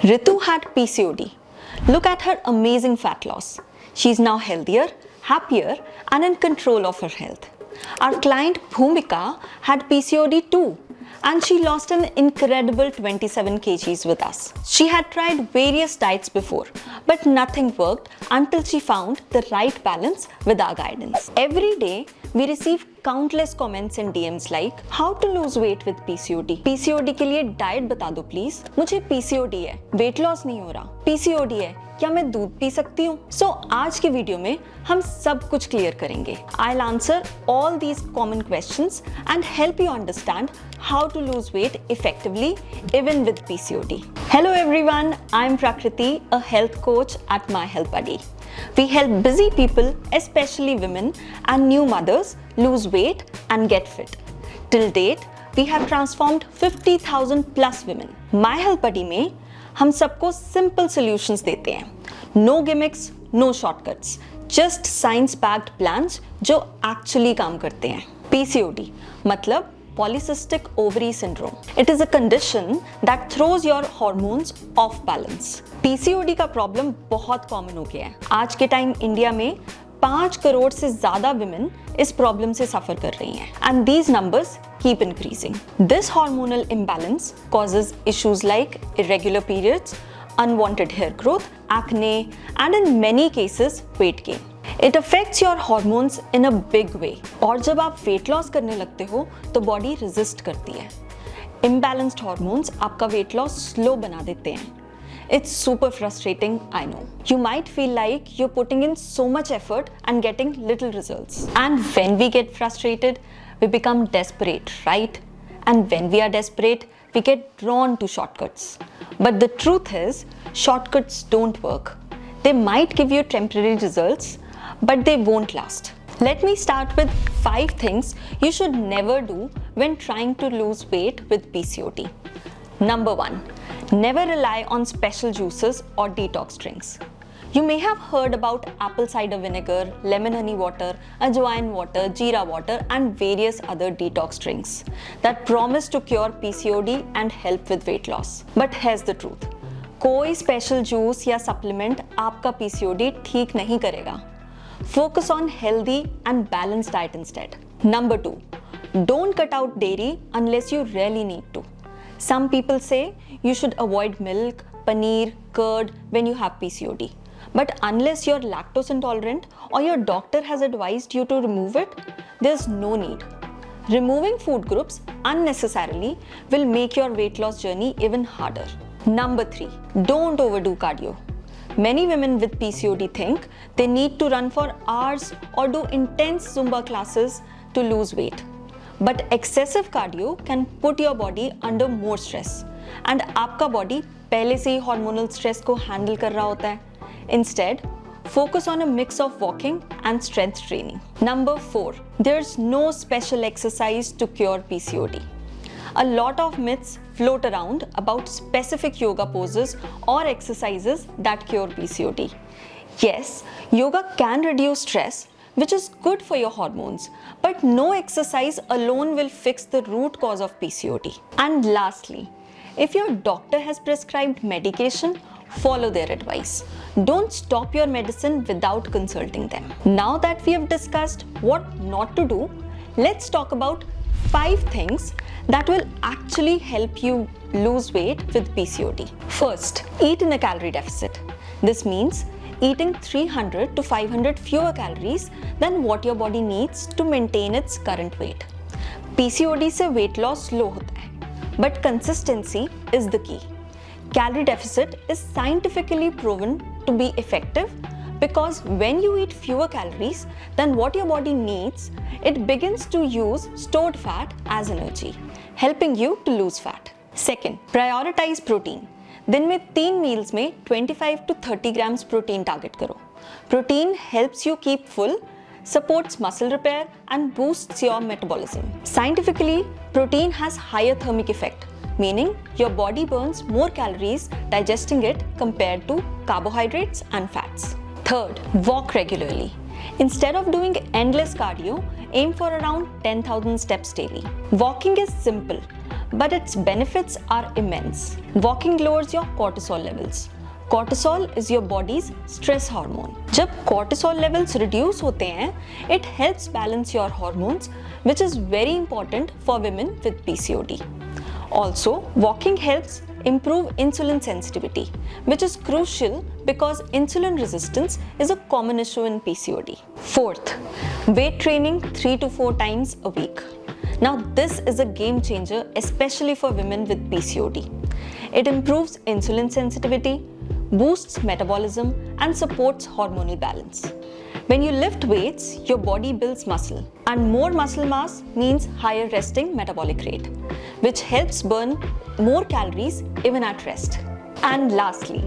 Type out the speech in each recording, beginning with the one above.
Ritu had PCOD. Look at her amazing fat loss. She's now healthier, happier, and in control of her health. Our client Bhumika had PCOD too, and she lost an incredible 27 kgs with us. She had tried various diets before, but nothing worked until she found the right balance with our guidance. Every day, we receive countless comments and DMs like, how to lose weight with PCOD? PCOD के लिए diet बता दो please, मुझे PCOD है, weight loss नहीं हो रहा, PCOD है, क्या मैं दूध पी सकती हूँ? सो आज के वीडियो में हम सब कुछ क्लियर करेंगे. I'll answer all these common questions and help you understand how to lose weight effectively even with PCOD. Hello everyone, I'm Prakriti, a health coach at My Health Buddy. We help busy people, especially women and new mothers, lose weight and get fit. Till date, we have transformed 50,000 plus women. My Health Buddy में हम सबको simple solutions देते हैं. No gimmicks, no shortcuts. Just science-backed plans जो actually काम करते हैं. PCOD मतलब Polycystic Ovary Syndrome. It is a condition that throws your hormones off balance. PCOD का प्रॉब्लम बहुत कॉमन हो गया है. आज के टाइम इंडिया में 5 करोड़ से ज्यादा विमेन इस प्रॉब्लम से सफर कर रही हैं. And these numbers keep increasing. This hormonal imbalance causes issues like irregular periods, unwanted hair growth, acne, and in many cases, weight gain. It affects your hormones in a big way. और जब आप weight loss करने लगते हो तो body resist करती है. Imbalanced hormones आपका weight loss slow बना देते हैं. It's super frustrating, I know. You might feel like you're putting in so much effort and getting little results. And when we get frustrated, we become desperate, right? And when we are desperate, we get drawn to shortcuts. But the truth is, shortcuts don't work. They might give you temporary results, but they won't last. Let me start with 5 things you should never do when trying to lose weight with PCOD. Number 1, never rely on special juices or detox drinks. You may have heard about apple cider vinegar, lemon honey water, ajwain water, jeera water, and various other detox drinks that promise to cure PCOD and help with weight loss. But here's the truth. कोई special juice या supplement आपका PCOD ठीक नहीं करेगा. Focus on healthy and balanced diet instead. Number 2, don't cut out dairy unless you really need to. Some people say you should avoid milk, paneer, curd when you have PCOD. But unless you're lactose intolerant or your doctor has advised you to remove it, there's no need. Removing food groups unnecessarily will make your weight loss journey even harder. Number 3, don't overdo cardio. Many women with PCOD think they need to run for hours or do intense Zumba classes to lose weight. But excessive cardio can put your body under more stress. And आपका body पहले से ही hormonal stress को handle कर रहा होता है. Instead, focus on a mix of walking and strength training. Number 4, there's no special exercise to cure PCOD. A lot of myths float around about specific yoga poses or exercises that cure PCOD. Yes, yoga can reduce stress, which is good for your hormones, but no exercise alone will fix the root cause of PCOD. And lastly, if your doctor has prescribed medication, follow their advice. Don't stop your medicine without consulting them. Now that we have discussed what not to do, let's talk about 5 things that will actually help you lose weight with PCOD. First, eat in a calorie deficit. This means eating 300 to 500 fewer calories than what your body needs to maintain its current weight. PCOD से weight loss slow होता है, but consistency is the key. Calorie deficit is scientifically proven to be effective because when you eat fewer calories than what your body needs, it begins to use stored fat as energy, helping you to lose fat. Second, prioritize protein. दिन में 3 meals में 25 to 30 grams protein target करो. Protein helps you keep full, supports muscle repair, and boosts your metabolism. Scientifically, protein has higher thermic effect, meaning your body burns more calories digesting it compared to carbohydrates and fats. Third, walk regularly. Instead of doing endless cardio, aim for around 10,000 steps daily. Walking is simple, but its benefits are immense. Walking lowers your cortisol levels. Cortisol is your body's stress hormone. जब cortisol levels reduce होते हैं, it helps balance your hormones, which is very important for women with PCOD. Also, walking helps improve insulin sensitivity, which is crucial because insulin resistance is a common issue in PCOD. Fourth, weight training 3 to 4 times a week. Now, this is a game changer, especially for women with PCOD. It improves insulin sensitivity, boosts metabolism, and supports hormonal balance. When you lift weights, your body builds muscle, and more muscle mass means higher resting metabolic rate, which helps burn more calories even at rest. And lastly,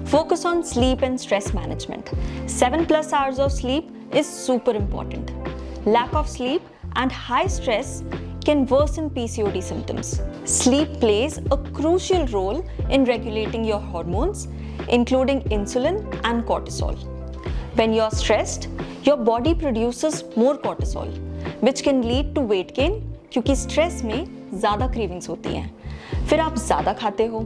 focus on sleep and stress management. 7+ hours of sleep is super important. Lack of sleep and high stress can worsen PCOD symptoms. Sleep plays a crucial role in regulating your hormones, including insulin and cortisol. When you're stressed, your body produces more cortisol, which can lead to weight gain क्योंकि stress में ज़्यादा cravings होती हैं. फिर आप ज़्यादा खाते हो.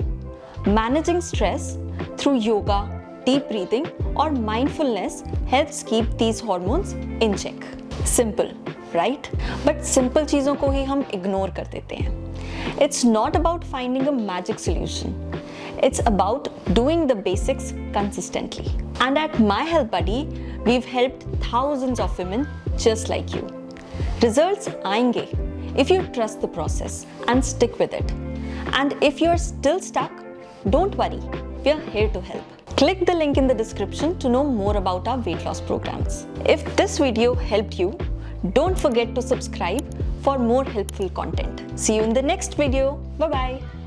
Managing stress through yoga, deep breathing or mindfulness helps keep these hormones in check. Simple, right? But simple चीज़ों को ही हम ignore कर देते हैं. It's not about finding a magic solution. It's about doing the basics consistently. And at My Health Buddy, we've helped thousands of women just like you. Results आएंगे if you trust the process and stick with it. And if you're still stuck, don't worry, we're here to help. Click the link in the description to know more about our weight loss programs. If this video helped you, don't forget to subscribe for more helpful content. See you in the next video. Bye-bye.